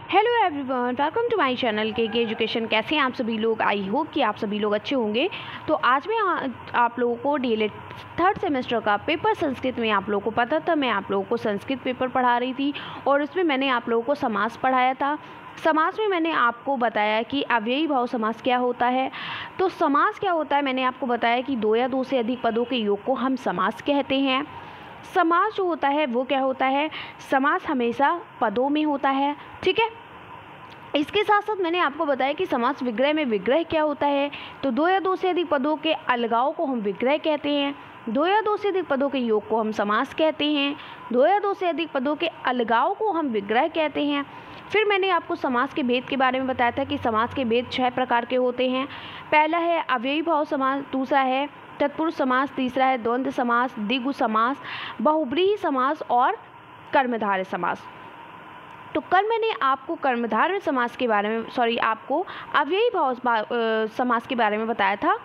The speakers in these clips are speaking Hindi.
Hello everyone, welcome to my channel के एजुकेशन। कैसे हैं आप सभी लोग? आई होप कि आप सभी लोग अच्छे होंगे। तो आज मैं आप लोगों को डीएलएड थर्ड सेमेस्टर का पेपर संस्कृत में, आप लोगों को पता था मैं आप लोगों को संस्कृत पेपर पढ़ा रही थी और उसमें मैंने आप लोगों को समास पढ़ाया था। समास में मैंने आपको बताया कि अव्ययी भाव समास क्या होता है। तो समास क्या होता है, मैंने आपको बताया कि दो या दो से अधिक पदों के योग को हम समास कहते हैं। समास जो होता है वो क्या होता है, समास हमेशा पदों में होता है, ठीक है। इसके साथ साथ मैंने आपको बताया कि समास विग्रह में विग्रह क्या होता है। तो दो या दो से अधिक पदों के अलगाव को हम विग्रह कहते हैं, दो या दो से अधिक पदों के योग को हम समास कहते हैं, दो या दो से अधिक पदों के अलगाव को हम विग्रह कहते हैं। फिर मैंने आपको समास के भेद के बारे में बताया था कि समास के भेद 6 प्रकार के होते हैं। पहला है अव्ययी भाव समास, दूसरा है तत्पुरुष समास, तीसरा है द्वंद्व समास, द्विगु समास, बहुब्रीहि समास और कर्मधारय समास। तो कल मैंने आपको कर्मधारय समास के बारे में आपको अव्ययी भाव समास के बारे में बताया था।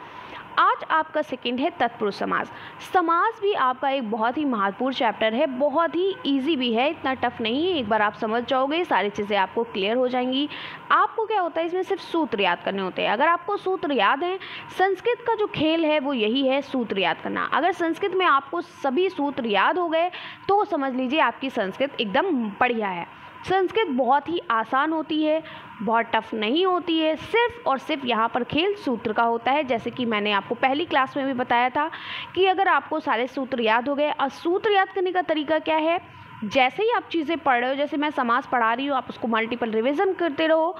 आज आपका सेकंड है तत्पुरुष समास। समास भी आपका एक बहुत ही महत्वपूर्ण चैप्टर है, बहुत ही इजी भी है, इतना टफ नहीं है। एक बार आप समझ जाओगे सारी चीज़ें आपको क्लियर हो जाएंगी। आपको क्या होता है, इसमें सिर्फ सूत्र याद करने होते हैं। अगर आपको सूत्र याद हैं, संस्कृत का जो खेल है वो यही है, सूत्र याद करना। अगर संस्कृत में आपको सभी सूत्र याद हो गए तो समझ लीजिए आपकी संस्कृत एकदम बढ़िया है। संस्कृत बहुत ही आसान होती है, बहुत टफ नहीं होती है। सिर्फ और सिर्फ यहाँ पर खेल सूत्र का होता है। जैसे कि मैंने आपको पहली क्लास में भी बताया था कि अगर आपको सारे सूत्र याद हो गए, और सूत्र याद करने का तरीका क्या है, जैसे ही आप चीज़ें पढ़ रहे हो, जैसे मैं समास पढ़ा रही हूँ, आप उसको मल्टीपल रिविज़न करते रहो।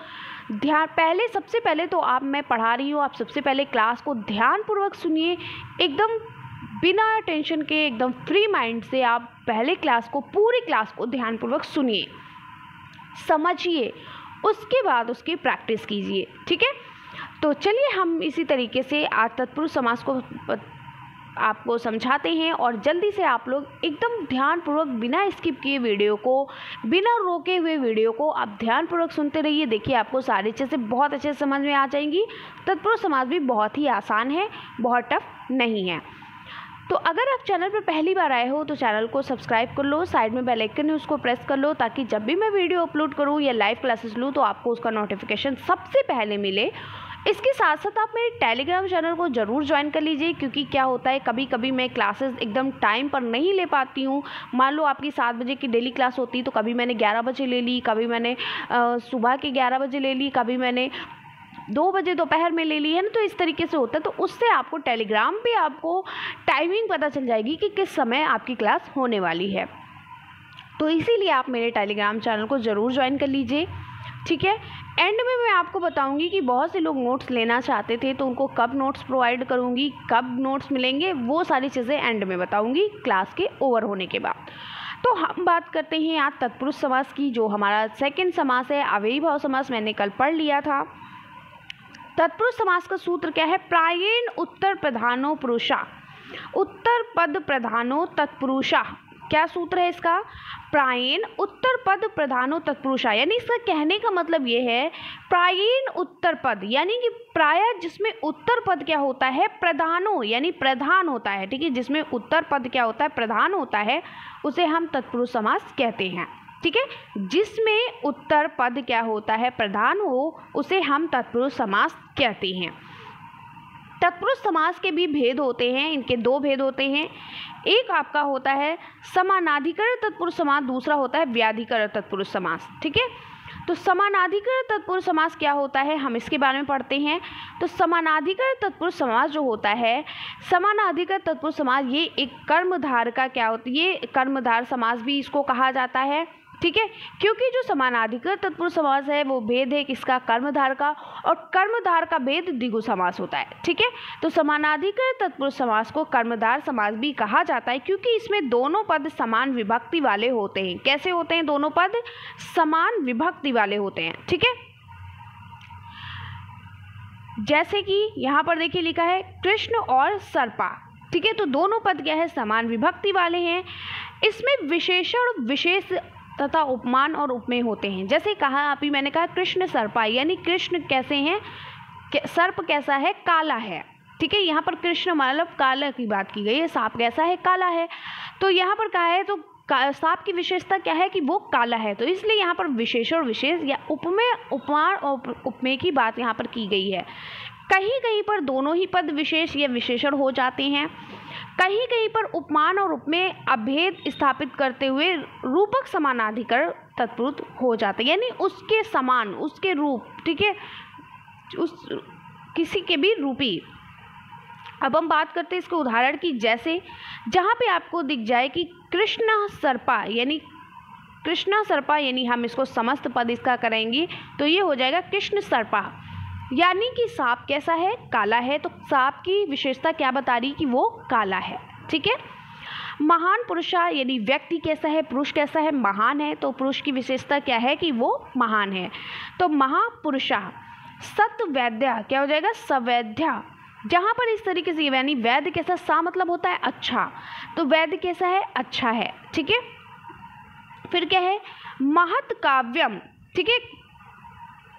सबसे पहले तो मैं पढ़ा रही हूँ, आप सबसे पहले क्लास को ध्यानपूर्वक सुनिए, एकदम बिना टेंशन के, एकदम फ्री माइंड से आप पहले क्लास को, पूरी क्लास को ध्यानपूर्वक सुनिए, समझिए, उसके बाद उसकी प्रैक्टिस कीजिए, ठीक है। तो चलिए हम इसी तरीके से आज तत्पुरुष समास को आपको समझाते हैं और जल्दी से आप लोग एकदम ध्यानपूर्वक, बिना स्किप किए वीडियो को, बिना रोके हुए वीडियो को आप ध्यानपूर्वक सुनते रहिए। देखिए आपको सारी चीज़ें बहुत अच्छे से समझ में आ जाएंगी। तत्पुरुष समास भी बहुत ही आसान है, बहुत टफ नहीं है। तो अगर आप चैनल पर पहली बार आए हो तो चैनल को सब्सक्राइब कर लो, साइड में बेल आइकन है उसको प्रेस कर लो, ताकि जब भी मैं वीडियो अपलोड करूँ या लाइव क्लासेस लूँ तो आपको उसका नोटिफिकेशन सबसे पहले मिले। इसके साथ साथ आप मेरे टेलीग्राम चैनल को ज़रूर ज्वाइन कर लीजिए, क्योंकि क्या होता है, कभी कभी मैं क्लासेस एकदम टाइम पर नहीं ले पाती हूँ। मान लो आपकी 7 बजे की डेली क्लास होती है तो कभी मैंने 11 बजे ले ली, कभी मैंने सुबह के 11 बजे ले ली, कभी मैंने 2 बजे दोपहर में ले ली है ना। तो इस तरीके से होता है। तो उससे आपको टेलीग्राम पे आपको टाइमिंग पता चल जाएगी कि किस समय आपकी क्लास होने वाली है। तो इसीलिए आप मेरे टेलीग्राम चैनल को ज़रूर ज्वाइन कर लीजिए, ठीक है। एंड में मैं आपको बताऊंगी कि बहुत से लोग नोट्स लेना चाहते थे, तो उनको कब नोट्स प्रोवाइड करूंगी, कब नोट्स मिलेंगे, वो सारी चीज़ें एंड में बताऊंगी क्लास के ओवर होने के बाद। तो हम बात करते हैं आज तत्पुरुष समास की, जो हमारा सेकेंड समास है। अव्ययी भाव समास मैंने कल पढ़ लिया था। तत्पुरुष समास का सूत्र क्या है, प्रायेण उत्तर प्रधानो पुरुषा, उत्तर पद प्रधानो तत्पुरुषा। क्या सूत्र है इसका, प्रायेण उत्तर पद प्रधानो तत्पुरुषा। यानी इसका कहने का मतलब ये है, प्रायेण उत्तर पद यानी कि प्राय जिसमें उत्तर पद क्या होता है, प्रधानो यानी प्रधान होता है, ठीक है। जिसमें उत्तर पद क्या होता है, प्रधान होता है, उसे हम तत्पुरुष समास कहते हैं, ठीक है। जिसमें उत्तर पद क्या होता है, प्रधान हो, उसे हम तत्पुरुष समास कहते हैं। तत्पुरुष समास के भी भेद होते हैं, इनके 2 भेद होते हैं। एक आपका होता है समानाधिकरण तत्पुरुष समास, दूसरा होता है व्याधिकरण तत्पुरुष समास, ठीक है। तो समानाधिकरण तत्पुरुष समास क्या होता है, हम इसके बारे में पढ़ते हैं। तो समानाधिकरण तत्पुरुष समास जो होता है, समानाधिकरण तत्पुरुष समास ये एक कर्मधार का क्या होता है, ये कर्मधार समास भी इसको कहा जाता है, ठीक है। क्योंकि जो समानाधिकरण तत्पुरुष समास है वो भेद है किसका, कर्मधार का, और कर्मधार का भेद द्विगु समास होता है, ठीक है। तो समानाधिकरण तत्पुरुष समास को कर्मधार समास भी कहा जाता है, क्योंकि इसमें दोनों पद समान विभक्ति वाले होते हैं। कैसे होते हैं, दोनों पद समान विभक्ति वाले होते हैं, ठीक है। जैसे कि यहाँ पर देखिए लिखा है कृष्ण और सर्पा, ठीक है। तो दोनों पद क्या है, समान विभक्ति वाले हैं। इसमें विशेषण, विशेष तथा उपमान और उपमेय होते हैं। जैसे कहा अभी मैंने कहा कृष्ण सर्पा, यानी कृष्ण कैसे हैं, सर्प कैसा है, काला है, ठीक है। यहाँ पर कृष्ण मतलब काला की बात की गई है, सांप कैसा है, काला है। तो यहाँ पर कहा है तो सांप की विशेषता क्या है कि वो काला है, तो इसलिए यहाँ पर विशेष और विशेष या उपमेय, उपमान और उपमेय की बात यहाँ पर की गई है। कहीं कहीं पर दोनों ही पद विशेष या विशेषण हो जाते हैं, कहीं कहीं पर उपमान और उपमेय अभेद स्थापित करते हुए रूपक समानाधिकरण तत्पुरुष हो जाते हैं, यानी उसके समान, उसके रूप, ठीक है, उस किसी के भी रूपी। अब हम बात करते हैं इसके उदाहरण की, जैसे जहाँ पे आपको दिख जाए कि कृष्ण सर्पा, यानी हम इसको समस्त पद इसका करेंगे तो ये हो जाएगा कृष्ण सर्पा, यानी कि सांप कैसा है, काला है। तो सांप की विशेषता क्या बता रही कि वो काला है, ठीक है। महान पुरुषा, यानी व्यक्ति कैसा है, पुरुष कैसा है, महान है, तो पुरुष की विशेषता क्या है कि वो महान है। तो महापुरुषा। सत्वैद्या क्या हो जाएगा, सवैद्या, जहाँ पर इस तरीके से, यानी वैद्य कैसा, सा मतलब होता है अच्छा, तो वैद्य कैसा है, अच्छा है, ठीक है। फिर क्या है, महत काव्यम, ठीक है,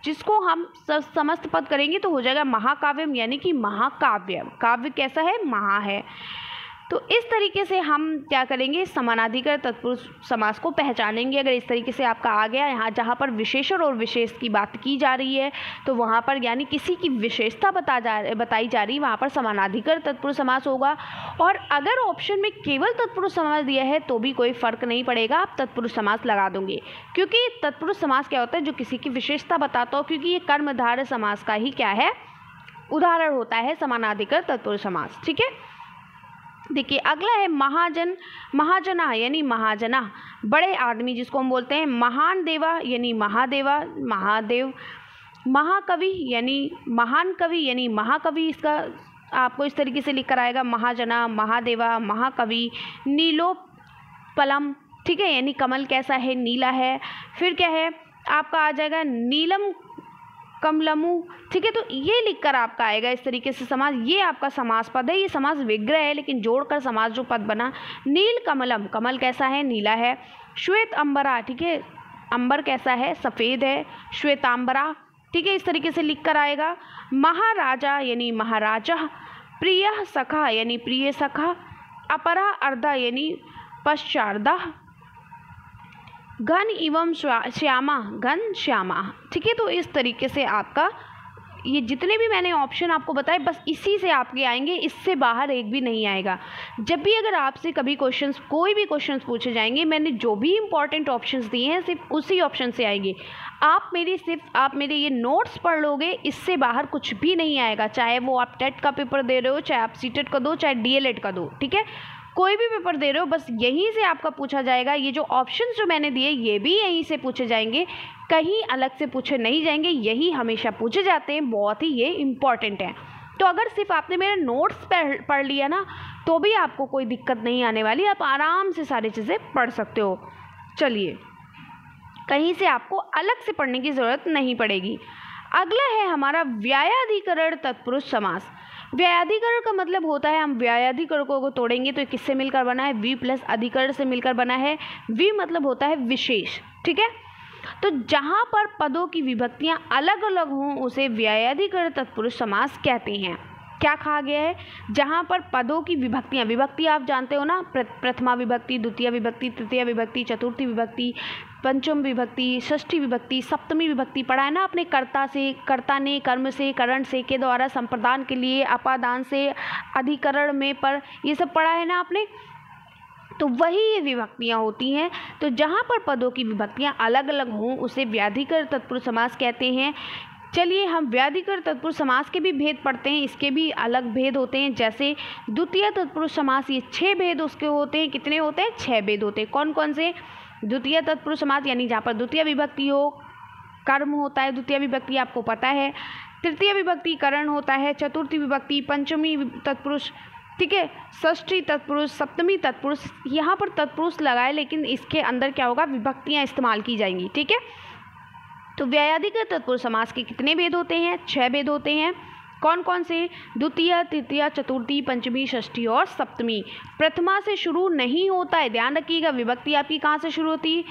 जिसको हम समस्त पद करेंगे तो हो जाएगा महाकाव्यम, यानी कि महाकाव्य, काव्य कैसा है, महा है। तो इस तरीके से हम क्या करेंगे, समानाधिकरण तत्पुरुष समास को पहचानेंगे। अगर इस तरीके से आपका आ गया, यहाँ जहाँ पर विशेषण और विशेष की बात की जा रही है तो वहाँ पर यानी किसी की विशेषता बताई जा रही है, वहाँ पर समानाधिकरण तत्पुरुष समास होगा। और अगर ऑप्शन में केवल तत्पुरुष समास दिया है तो भी कोई फर्क नहीं पड़ेगा, आप तत्पुरुष समास लगा दोगे, क्योंकि तत्पुरुष समास क्या होता है, जो किसी की विशेषता बताता हो, क्योंकि ये कर्मधारय समास का ही क्या है, उदाहरण होता है समानाधिकरण तत्पुरुष समास, ठीक है। देखिए अगला है महाजन, महाजना यानी महाजना, बड़े आदमी जिसको हम बोलते हैं। महान देवा यानी महादेवा, महादेव। महाकवि यानी महान कवि, यानी महाकवि, इसका आपको इस तरीके से लिख कर आएगा, महाजना, महादेवा, महाकवि। नीलोपलम, ठीक है, यानी कमल कैसा है, नीला है। फिर क्या है आपका आ जाएगा नीलम कमलमु, ठीक है, तो ये लिखकर आपका आएगा इस तरीके से समास। ये आपका समास पद है, ये समास विग्रह है, लेकिन जोड़कर समास जो पद बना, नील कमलम, कमल कैसा है, नीला है। श्वेत अंबरा, ठीक है, अंबर कैसा है, सफ़ेद है, श्वेतांबरा, ठीक है, इस तरीके से लिखकर आएगा। महाराजा यानी महाराजा। प्रिय सखा यानी प्रिय सखा। अपरा अर्धा यानी पश्चार्धा। घन एवं श्यामा, घन श्यामा, ठीक है। तो इस तरीके से आपका ये जितने भी मैंने ऑप्शन आपको बताए बस इसी से आपके आएंगे, इससे बाहर एक भी नहीं आएगा। जब भी अगर आपसे कभी क्वेश्चंस, कोई भी क्वेश्चंस पूछे जाएंगे, मैंने जो भी इंपॉर्टेंट ऑप्शंस दिए हैं सिर्फ उसी ऑप्शन से आएंगे। आप मेरे ये नोट्स पढ़ लोगे, इससे बाहर कुछ भी नहीं आएगा, चाहे वो आप टेट का पेपर दे रहे हो, चाहे आप सीटेट का दो, चाहे डीएलएड का दो, ठीक है, कोई भी पेपर दे रहे हो, बस यहीं से आपका पूछा जाएगा। ये जो ऑप्शंस जो मैंने दिए ये भी यहीं से पूछे जाएंगे, कहीं अलग से पूछे नहीं जाएंगे, यही हमेशा पूछे जाते हैं, बहुत ही ये इम्पॉर्टेंट है। तो अगर सिर्फ आपने मेरे नोट्स पढ़ लिया ना तो भी आपको कोई दिक्कत नहीं आने वाली, आप आराम से सारी चीज़ें पढ़ सकते हो। चलिए, कहीं से आपको अलग से पढ़ने की ज़रूरत नहीं पड़ेगी। अगला है हमारा व्यायाधिकरण तत्पुरुष समास। व्यायाधिकरण का मतलब होता है, हम व्यायाधिकरणों को तोड़ेंगे तो किससे मिलकर बना है, वी प्लस अधिकरण से मिलकर बना है। वी मतलब होता है विशेष, ठीक है। तो जहाँ पर पदों की विभक्तियाँ अलग अलग हों उसे व्यायाधिकरण तत्पुरुष समास कहते हैं। क्या कहा गया है, जहाँ पर पदों की विभक्तियाँ, विभक्ति आप जानते हो ना, प्रथमा विभक्ति, द्वितीय विभक्ति, तृतीय विभक्ति, चतुर्थी विभक्ति, पंचम विभक्ति, षष्ठी विभक्ति, सप्तमी विभक्ति पढ़ा है ना आपने। कर्ता से, कर्ता ने, कर्म से, करण से, के द्वारा, संप्रदान के लिए, अपादान से, अधिकरण में, पर, ये सब पढ़ा है ना आपने। तो वही ये विभक्तियाँ होती हैं। तो जहाँ पर पदों की विभक्तियाँ अलग अलग हों उसे व्याधिकरण तत्पुरुष समास कहते हैं। चलिए हम व्याधिकरण तत्पुरुष समास के भी भेद पढ़ते हैं, इसके भी अलग भेद होते हैं। जैसे द्वितीय तत्पुरुष समास, ये 6 भेद उसके होते हैं। कितने होते हैं, 6 भेद होते हैं। कौन कौन से, द्वितीय तत्पुरुष समास यानी जहाँ पर द्वितीय विभक्ति हो, कर्म होता है, द्वितीय विभक्ति आपको पता है, तृतीय विभक्ति करण होता है, चतुर्थी विभक्ति, पंचमी तत्पुरुष, ठीक है, षष्ठी तत्पुरुष, सप्तमी तत्पुरुष। यहाँ पर तत्पुरुष लगाए लेकिन इसके अंदर क्या होगा, विभक्तियाँ इस्तेमाल की जाएंगी, ठीक है। तो व्यायाधिकरण तत्पुरुष समास के कितने भेद होते हैं, 6 भेद होते हैं। कौन कौन से, द्वितीय, तृतीय, चतुर्थी, पंचमी, षष्ठी और सप्तमी। प्रथमा से शुरू नहीं होता है, ध्यान रखिएगा। विभक्ति आपकी कहाँ से शुरू होती है,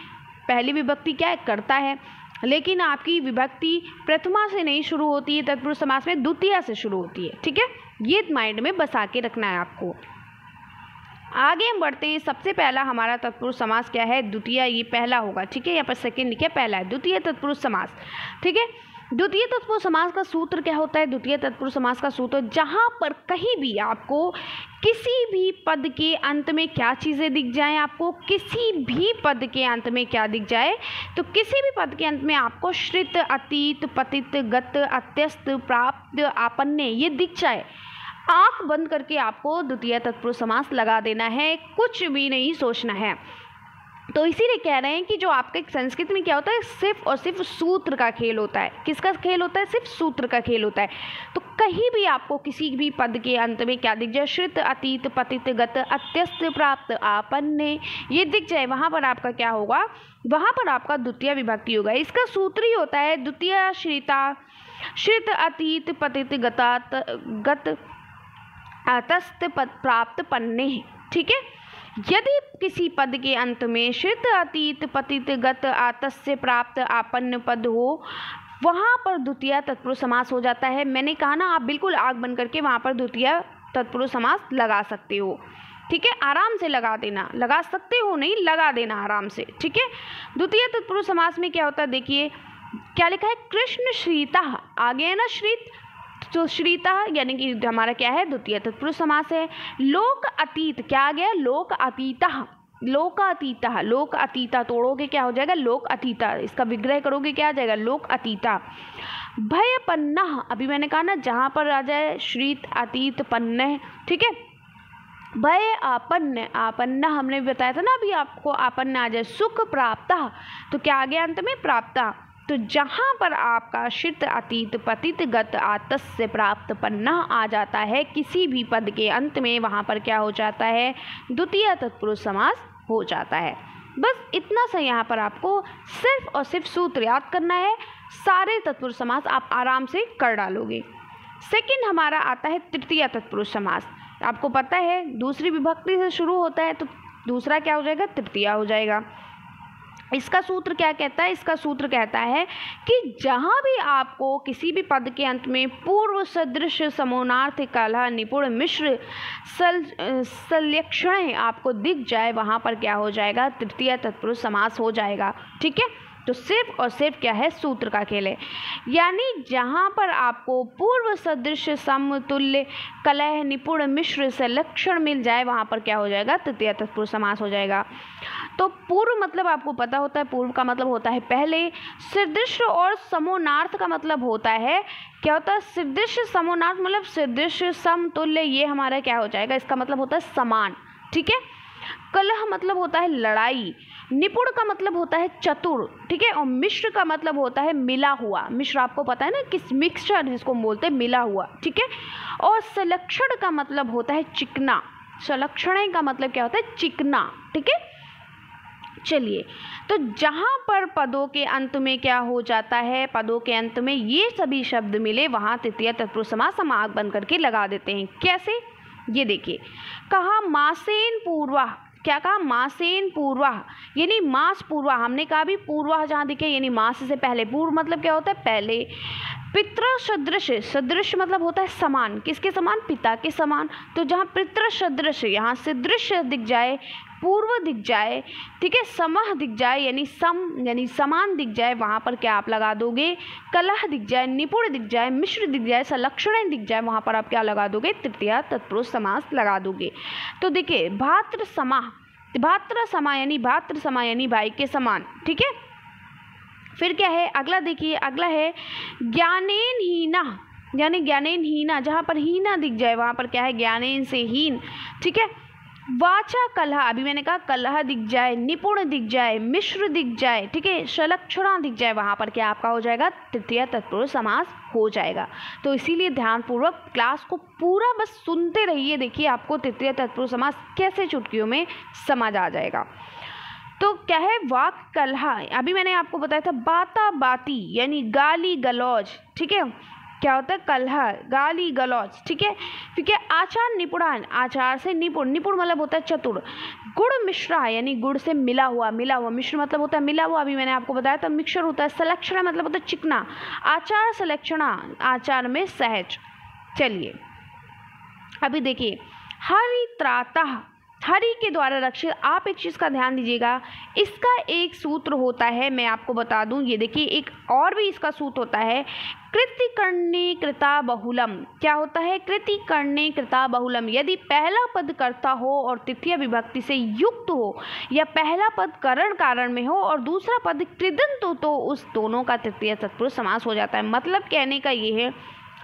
पहली विभक्ति क्या है, कर्ता है, लेकिन आपकी विभक्ति प्रथमा से नहीं शुरू होती है, तत्पुरुष समास में द्वितीय से शुरू होती है, ठीक है। ये माइंड में बसा के रखना है आपको। आगे हम बढ़ते हैं। सबसे पहला हमारा तत्पुरुष समास क्या है, द्वितीय, ये पहला होगा, ठीक है, यहाँ पर सेकंड लिखे, पहला है द्वितीय तत्पुरुष समास, ठीक है। द्वितीय तत्पुरुष समास का सूत्र क्या होता है, द्वितीय तत्पुरुष समास का सूत्र, जहाँ पर कहीं भी आपको किसी भी पद के अंत में क्या चीज़ें दिख जाएं, आपको किसी भी पद के अंत में क्या दिख जाए, तो किसी भी पद के अंत में आपको श्रित, अतीत, पतित, गत, अत्यस्त, प्राप्त, आपन्ने ये दिख जाए, आँख बंद करके आपको द्वितीय तत्पुरुष समास लगा देना है, कुछ भी नहीं सोचना है। तो इसीलिए कह रहे हैं कि जो आपके संस्कृत में क्या होता है, सिर्फ और सिर्फ सूत्र का खेल होता है। किसका खेल होता है, सिर्फ सूत्र का खेल होता है। तो कहीं भी आपको किसी भी पद के अंत में क्या दिख जाए, श्रित, अतीत, पतित, गत, अत्यस्त, प्राप्त, आपन्ने ये दिख जाए, वहाँ पर आपका क्या होगा, वहाँ पर आपका द्वितीय विभक्ति होगा। इसका सूत्र ही होता है द्वितीय श्रिता, श्रित, अतीत, पतित, गत, अतस्त, प्राप्त, पन्ने, ठीक है। यदि किसी पद के अंत में श्रित, अतीत, पतित, गत, आतस्य, प्राप्त, आपन्न पद हो, वहाँ पर द्वितीय तत्पुरुष समास हो जाता है। मैंने कहा ना, आप बिल्कुल आँख बंद करके वहाँ पर द्वितीय तत्पुरुष समास लगा सकते हो, ठीक है, आराम से लगा देना, लगा सकते हो नहीं, लगा देना आराम से, ठीक है। द्वितीय तत्पुरुष समास में क्या होता है, देखिए क्या लिखा है, कृष्ण श्रीता, आगे है ना श्रित, तो श्रीता यानी कि हमारा क्या है, द्वितीय तत्पुरुष समास है। लोक अतीत क्या आ गया, लोक अतीता, लोक अतीता, लोक अतीता तोड़ोगे क्या हो जाएगा, लोक अतीता, इसका विग्रह करोगे क्या आ जाएगा, लोक अतीता। भय पन्ना, अभी मैंने कहा ना जहाँ पर आ जाए श्रीत, अतीत, पन्ने, ठीक है। भय आपन्न, आपन्न हमने बताया था ना अभी आपको, आपन्न आ जाए सुख, प्राप्त, तो क्या आ गया अंत में, प्राप्ता। तो जहाँ पर आपका श्रित, अतीत, पतित, गत, आतस्य, प्राप्त, पन्ना आ जाता है किसी भी पद के अंत में, वहाँ पर क्या हो जाता है, द्वितीय तत्पुरुष समास हो जाता है। बस इतना सा यहाँ पर आपको सिर्फ और सिर्फ सूत्र याद करना है, सारे तत्पुरुष समास आप आराम से कर डालोगे। सेकंड हमारा आता है तृतीय तत्पुरुष समास। आपको पता है दूसरी विभक्ति से शुरू होता है, तो दूसरा क्या हो जाएगा, तृतीय हो जाएगा। इसका सूत्र क्या कहता है, इसका सूत्र कहता है कि जहाँ भी आपको किसी भी पद के अंत में पूर्व सदृश, समोनार्थ, कलह, निपुण, मिश्र, संलक्षण आपको दिख जाए, वहाँ पर क्या हो जाएगा, तृतीय तत्पुरुष समास हो जाएगा, ठीक है। तो सिर्फ और सिर्फ क्या है, सूत्र का खेल है। यानी जहाँ पर आपको पूर्व सदृश, समतुल्य, कलह, निपुण, मिश्र, संलक्षण मिल जाए, वहाँ पर क्या हो जाएगा, तृतीय तत्पुरुष समास हो जाएगा। तो पूर्व मतलब आपको पता होता है, पूर्व का मतलब होता है पहले, सदृश और समोनार्थ का मतलब होता है, क्या होता है, सदृश, समोनार्थ मतलब सदृश, समतुल्य, ये हमारा क्या हो जाएगा, इसका मतलब होता है समान, ठीक है। कलह मतलब होता है लड़ाई, निपुण का मतलब होता है चतुर, ठीक है, और मिश्र का मतलब होता है मिला हुआ, मिश्र आपको पता है ना, किस मिक्सचर जिसको बोलते हैं, मिला हुआ, ठीक है। और संलक्षण का मतलब होता है चिकना, संलक्षण का मतलब क्या होता है, चिकना, ठीक है। चलिए, तो जहाँ पर पदों के अंत में क्या हो जाता है, पदों के अंत में ये सभी शब्द मिले, वहाँ तृतीय तत्पुरुष समास हम आँख बंद करके लगा देते हैं। कैसे, ये देखिए, कहा मासेन पूर्वा, क्या कहा, मासेन पूर्वा यानी मास पूर्वा, हमने कहा भी पूर्वा जहाँ दिखे यानी मास से पहले, पूर्व मतलब क्या होता है, पहले। पितृ सदृश, सदृश मतलब होता है समान, किसके समान, पिता के समान। तो जहाँ पितृ सदृश, यहाँ सदृश दिख जाए, पूर्व दिख जाए, ठीक है, समह दिख जाए यानी सम यानी समान दिख जाए, वहाँ पर क्या आप लगा दोगे, कलह दिख जाए, निपुण दिख जाए, मिश्र दिख जाए, संलक्षण दिख जाए, वहाँ पर आप क्या लगा दोगे, तृतीय तत्पुरुष समास लगा दोगे। तो देखिए, भातृ समाह, भातृ समा यानी भातृ समा यानी भाई के समान, ठीक है। फिर क्या है अगला, देखिए अगला है ज्ञानेन हीना, यानी ज्ञानेन हीना, जहाँ पर हीना दिख जाए वहाँ पर क्या है, ज्ञानेन से हीन, ठीक है। वाचा कलह, अभी मैंने कहा कलह दिख जाए, निपुण दिख जाए, मिश्र दिख जाए, ठीक है, संलक्षणा दिख जाए, वहाँ पर क्या आपका हो जाएगा, तृतीय तत्पुरुष समास हो जाएगा। तो इसीलिए ध्यानपूर्वक क्लास को पूरा बस सुनते रहिए, देखिए आपको तृतीय तत्पुरुष समास कैसे चुटकियों में समझ आ जाएगा। तो क्या है, वाक कलह, अभी मैंने आपको बताया था बाता बाती यानी गाली गलौज, ठीक है, क्या होता है, कलह, गाली गलौज, ठीक है। फिर क्या, आचार निपुणान, आचार से निपुण, निपुण मतलब होता है चतुर। गुड़ मिश्रा यानी गुड़ से मिला हुआ, मिला हुआ, मिश्र मतलब होता है मिला हुआ, अभी मैंने आपको बताया था मिक्सचर होता है। संलक्षण मतलब होता है चिकना, आचार संलक्षणा, आचार में सहज। चलिए अभी देखिए, हरित्राता, हरि के द्वारा रक्षित। आप एक चीज़ का ध्यान दीजिएगा, इसका एक सूत्र होता है, मैं आपको बता दूं, ये देखिए एक और भी इसका सूत्र होता है, कृति कर्णे कृता बहुलम। क्या होता है? कृति कर्णे कृता बहुलम। यदि पहला पद कर्ता हो और तृतीय विभक्ति से युक्त हो, या पहला पद करण कारण में हो और दूसरा पद कृदंत हो, तो उस दोनों का तृतीय तत्पुरुष समास हो जाता है। मतलब कहने का ये है,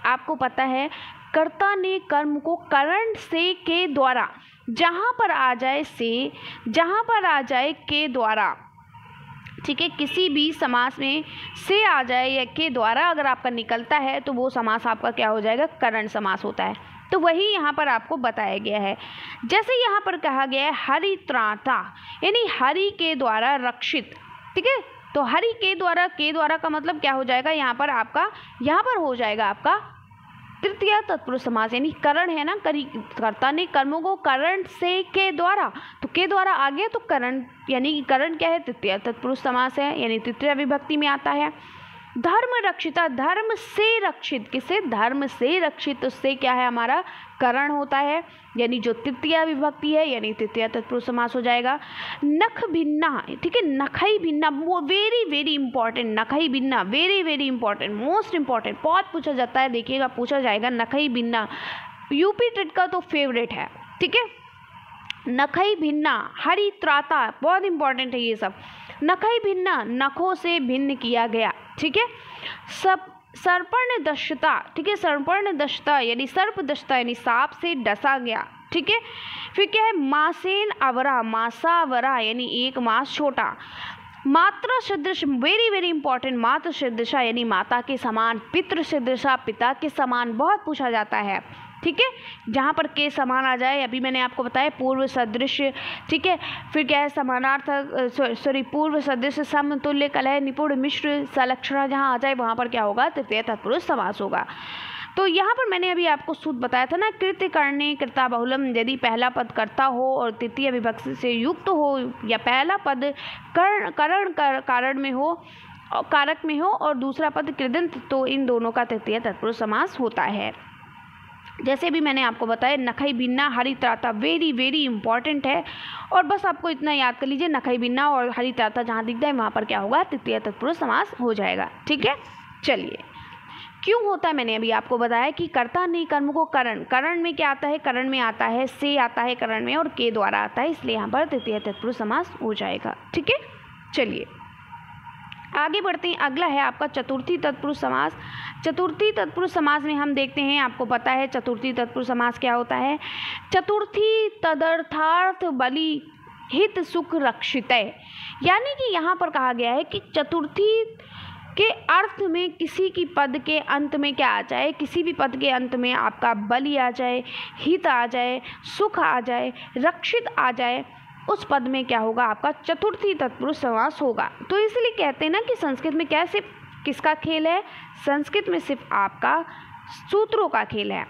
आपको पता है कर्ता ने कर्म को करण से के द्वारा, जहाँ पर आ जाए से, जहाँ पर आ जाए के द्वारा, ठीक है, किसी भी समास में से आ जाए या के द्वारा अगर आपका निकलता है तो वो समास आपका क्या हो जाएगा? करण समास होता है। तो वही यहाँ पर आपको बताया गया है। जैसे यहाँ पर कहा गया है हरित्राता, यानी हरि के द्वारा रक्षित, ठीक है। तो हरि के द्वारा का मतलब क्या हो जाएगा? यहाँ पर आपका, यहाँ पर हो जाएगा आपका तृतीय तत्पुरुष समास, यानी करण है ना, कर्ता ने कर्मों को करण से के द्वारा, तो के द्वारा आ गया तो करण, यानी करण क्या है? तृतीय तत्पुरुष समास है, यानी तृतीय विभक्ति में आता है। धर्म रक्षिता, धर्म से रक्षित, किसे? धर्म से रक्षित, उससे क्या है? हमारा करण होता है, यानी जो तृतीय विभक्ति है, यानी तृतीय तत्पुरुष समास हो जाएगा। नख भिन्ना, ठीक है, नखई भिन्ना, वो वेरी वेरी इंपॉर्टेंट, नखई भिन्ना very very important, most important, बहुत पूछा जाता है, देखिएगा पूछा जाएगा। नखई भिन्ना यूपी टेट का तो फेवरेट है, ठीक है। नखई भिन्ना, हरि त्राता, बहुत इंपॉर्टेंट है ये सब। नखई भिन्ना, नखों से भिन्न किया गया, ठीक है। सब सर्पण दशता, ठीक है, सर्पण दशता यानी सर्प दशता, यानी सांप से डसा गया, ठीक है। फिर क्या है? मासेन अवरा, मासावरा यानी एक मास छोटा। मात्रा सदृश, वेरी वेरी इंपॉर्टेंट, मातृ सदृशा यानी माता के समान। पितृ सदृशा, पिता के समान, बहुत पूछा जाता है, ठीक है। जहाँ पर के समान आ जाए, अभी मैंने आपको बताया पूर्व सदृश, ठीक है। फिर क्या है? समानार्थक, पूर्व सदृश, समतुल्य, कलह, निपुण, मिश्र, सलक्षणा जहाँ आ जाए वहाँ पर क्या होगा? तृतीय तत्पुरुष समास होगा। तो यहाँ पर मैंने अभी आपको सूत्र बताया था ना, कृत्य करणे कृता बहुलम, यदि पहला पद कर्ता हो और तृतीय विभक्ति से युक्त हो, या पहला पद करण कारण में हो, कारक में हो और दूसरा पद कृदंत, तो इन दोनों का तृतीय तत्पुरुष समास होता है। जैसे भी मैंने आपको बताया, नखई भिन्ना, हरित्राता, वेरी वेरी इंपॉर्टेंट है। और बस आपको इतना याद कर लीजिए, नखई भिन्ना और हरित्राता जहाँ दिख जाए वहाँ पर क्या होगा? तृतीय तत्पुरुष समास हो जाएगा, ठीक है। चलिए, क्यों होता है मैंने अभी आपको बताया कि कर्ता ने कर्म को करण में क्या आता है? करण में आता है से, आता है करण में, और के द्वारा आता है, इसलिए यहाँ पर तृतीय तत्पुरुष समास हो जाएगा, ठीक है। चलिए आगे बढ़ते हैं। अगला है आपका चतुर्थी तत्पुरुष समास। चतुर्थी तत्पुरुष समास में हम देखते हैं, आपको पता है चतुर्थी तत्पुरुष समास क्या होता है? चतुर्थी तदर्थार्थ बलि हित सुख रक्षितय, यानी कि यहाँ पर कहा गया है कि चतुर्थी के अर्थ में किसी की पद के अंत में क्या आ जाए? किसी भी पद के अंत में आपका बलि आ जाए, हित आ जाए, सुख आ जाए, रक्षित आ जाए, उस पद में क्या होगा? आपका चतुर्थी तत्पुरुष समास होगा। तो इसलिए कहते हैं ना कि संस्कृत में क्या सिर्फ किसका खेल है? संस्कृत में सिर्फ आपका सूत्रों का खेल है।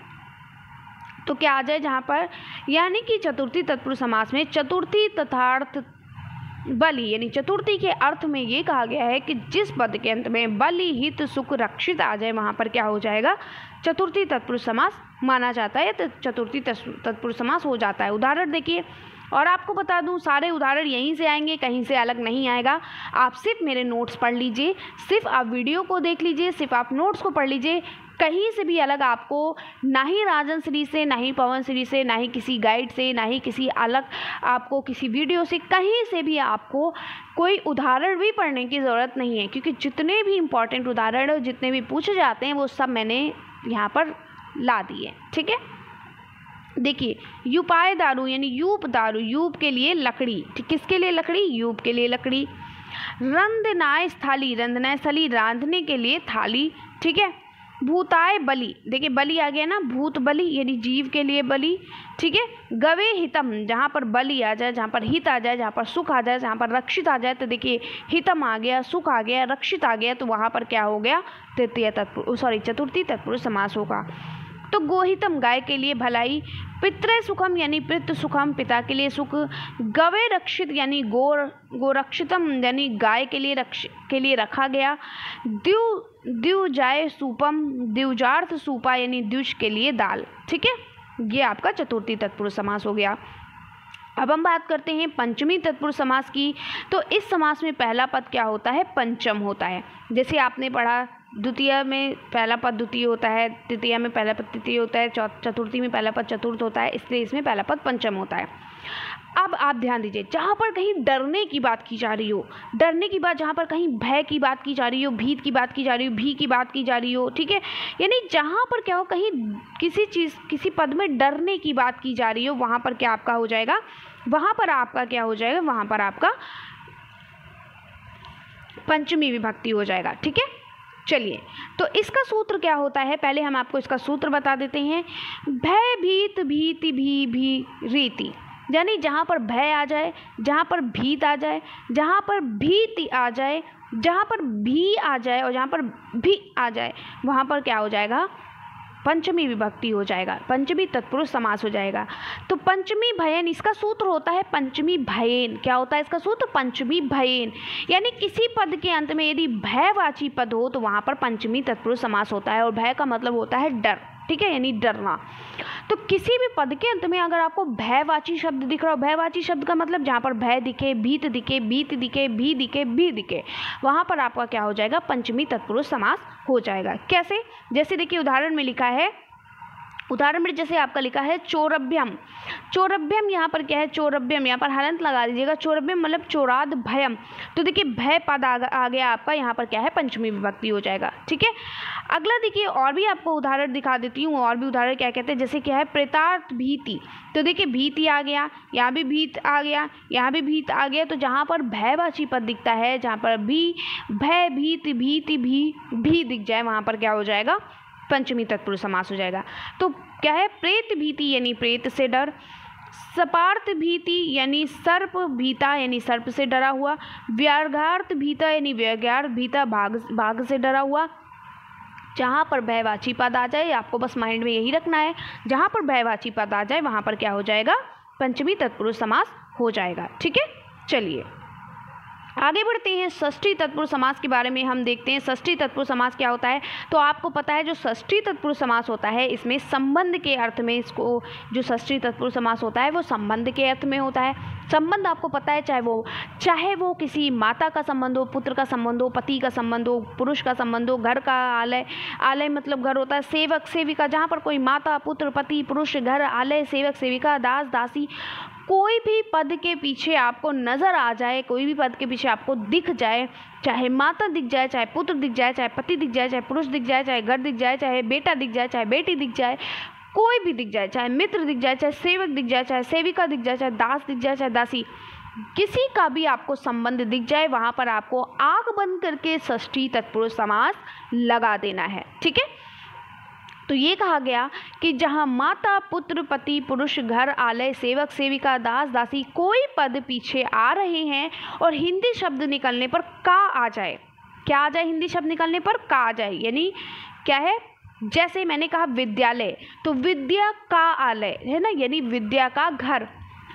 तो क्या आ जाए जहाँ पर? यानी कि चतुर्थी तत्पुरुष समास में चतुर्थी तथार्थ बलि, यानी चतुर्थी के अर्थ में ये कहा गया है कि जिस पद के अंत में बलि हित सुख रक्षित आ जाए वहाँ पर क्या हो जाएगा? चतुर्थी तत्पुरुष समास माना जाता है, तो चतुर्थी तत्पुरुष समास हो जाता है। उदाहरण देखिए, और आपको बता दूं सारे उदाहरण यहीं से आएंगे, कहीं से अलग नहीं आएगा। आप सिर्फ मेरे नोट्स पढ़ लीजिए, सिर्फ आप वीडियो को देख लीजिए, सिर्फ आप नोट्स को पढ़ लीजिए। कहीं से भी अलग आपको, ना ही राजन श्री से, ना ही पवन श्री से, ना ही किसी गाइड से, ना ही किसी अलग आपको किसी वीडियो से, कहीं से भी आपको कोई उदाहरण भी पढ़ने की ज़रूरत नहीं है, क्योंकि जितने भी इम्पॉर्टेंट उदाहरण और जितने भी पूछे जाते हैं वो सब मैंने यहाँ पर ला दिए, ठीक है। देखिए, यूपाय दारू यानी यूप दारू, यूप के लिए लकड़ी, ठीक, किसके लिए लकड़ी? यूप के लिए लकड़ी। रंधनाय स्थाली, रंधनाय स्थली रांधने के लिए थाली, ठीक है। भूताय बलि, देखिए बलि आ गया ना, भूत बलि यानी जीव के लिए बलि, ठीक है। गवे हितम, जहाँ पर बलि आ जाए, जहाँ पर हित आ जाए, जहाँ पर सुख आ जाए, जहाँ पर रक्षित आ जाए, तो देखिए हितम आ गया, सुख आ गया, रक्षित आ गया, तो वहाँ पर क्या हो गया? चतुर्थी तत्पुरुष समास होगा। तो गोहितम गाय के लिए भलाई, पितृ सुखम यानी पितृ सुखम पिता के लिए सुख, गवे रक्षित यानी गोरक्षितम यानी गाय के लिए रखा गया, द्विजाय सूपम द्विजार्थ सूपा यानी द्विज के लिए दाल, ठीक है। ये आपका चतुर्थी तत्पुरुष समास हो गया। अब हम बात करते हैं पंचमी तत्पुरुष समास की। तो इस समास में पहला पद क्या होता है? पंचम होता है। जैसे आपने पढ़ा द्वितीय में पहला पद द्वितीय होता है, तृतीय में पहला पद तृतीय होता है, चतुर्थी में पहला पद चतुर्थ होता है, इसलिए इसमें पहला पद पंचम होता है। अब आप ध्यान दीजिए, जहाँ पर कहीं डरने की बात की जा रही हो, डरने की बात, जहाँ पर कहीं भय की बात की जा रही हो, भीत की बात की जा रही हो, भी की बात की जा रही हो, ठीक है, यानी जहाँ पर क्या हो, कहीं किसी चीज़, किसी पद में डरने की बात की जा रही हो, वहाँ पर क्या आपका हो जाएगा? वहाँ पर आपका क्या हो जाएगा? वहाँ पर आपका पंचमी विभक्ति हो जाएगा। ठीक है, चलिए, तो इसका सूत्र क्या होता है? पहले हम आपको इसका सूत्र बता देते हैं। भय भीत भीति भी रीति, यानी जहाँ पर भय आ जाए, जहाँ पर भीत आ जाए, जहाँ पर भीति आ जाए, जहाँ पर भी आ जाए और जहाँ पर भी आ जाए, वहाँ पर क्या हो जाएगा? पंचमी विभक्ति हो जाएगा, पंचमी तत्पुरुष समास हो जाएगा। तो पंचमी भयन, इसका सूत्र होता है पंचमी भयेन। क्या होता है इसका सूत्र? पंचमी भयेन, यानी किसी पद के अंत में यदि भयवाची पद हो तो वहाँ पर पंचमी तत्पुरुष समास होता है। और भय का मतलब होता है डर, ठीक है, यानी डरना। तो किसी भी पद के अंत में अगर आपको भयवाची शब्द दिख रहा हो, भयवाची शब्द का मतलब जहाँ पर भय दिखे, भीत दिखे, बीत दिखे, भी दिखे, भी दिखे, वहाँ पर आपका क्या हो जाएगा? पंचमी तत्पुरुष समास हो जाएगा। कैसे? जैसे देखिए उदाहरण में लिखा है, उदाहरण में जैसे आपका लिखा है चोरभ्यम। चोरभ्यम यहाँ पर क्या है? चोरभ्यम, यहाँ पर हलंत लगा दीजिएगा। चोरभ्यम मतलब चोराद भयम। तो देखिए भय पद आ गया आपका, यहाँ पर क्या है? पंचमी विभक्ति हो जाएगा। ठीक है, अगला देखिए और भी आपको उदाहरण दिखा देती हूँ। और भी उदाहरण क्या कहते हैं, जैसे क्या है? प्रेतार्थ भीति। तो देखिए भीति आ गया, यहाँ भी भीत आ गया, यहाँ भी भीत आ गया। तो जहाँ पर भयवाची पद दिखता है, जहाँ पर भी भय भीति भीति भी दिख जाए, वहाँ पर क्या हो जाएगा? पंचमी तत्पुरुष समास हो जाएगा। तो क्या है? प्रेत भीति यानी प्रेत से डर, सपार्थ भीति यानी सर्प भीता यानी सर्प से डरा हुआ, व्याघ्रार्थ भीता यानी व्याघ्रार्थ भीता बाघ से डरा हुआ। जहाँ पर भयवाची पद आ जाए, आपको बस माइंड में यही रखना है, जहाँ पर भयवाची पद आ जाए वहाँ पर क्या हो जाएगा? पंचमी तत्पुरुष समास हो जाएगा। ठीक है, चलिए आगे बढ़ते हैं। षष्ठी तत्पुरुष समास के बारे में हम देखते हैं। षष्ठी तत्पुरुष समास क्या होता है? तो आपको पता है जो षष्ठी तत्पुरुष समास होता है, इसमें संबंध के अर्थ में, इसको जो षष्ठी तत्पुरुष समास होता है वो संबंध के अर्थ में होता है। संबंध आपको पता है, चाहे वो किसी माता का संबंध हो, पुत्र का संबंध हो, पति का संबंध हो, पुरुष का संबंध हो, घर का आलय, आलय मतलब घर होता है, सेवक सेविका, जहाँ पर कोई माता पुत्र पति पुरुष घर आलय सेवक सेविका दास दासी, कोई भी पद के पीछे आपको नज़र आ जाए, कोई भी पद के पीछे आपको दिख जाए, चाहे माता दिख जाए, चाहे पुत्र दिख जाए, चाहे पति दिख जाए, चाहे पुरुष दिख जाए, चाहे घर दिख जाए, चाहे बेटा दिख जाए, चाहे बेटी दिख जाए, कोई भी दिख जाए, चाहे मित्र दिख जाए, चाहे सेवक दिख जाए, चाहे सेविका दिख जाए, चाहे दास दिख जाए, चाहे दासी, किसी का भी आपको संबंध दिख जाए, वहाँ पर आपको आँख बंद करके षष्ठी तत्पुरुष समास लगा देना है। ठीक है, तो ये कहा गया कि जहाँ माता पुत्र पति पुरुष घर आलय सेवक सेविका दास दासी, कोई पद पीछे आ रहे हैं और हिंदी शब्द निकलने पर का आ जाए, क्या आ जाए? हिंदी शब्द निकलने पर का आ जाए, यानी क्या है? जैसे मैंने कहा विद्यालय, तो विद्या का आलय है ना, यानी विद्या का घर।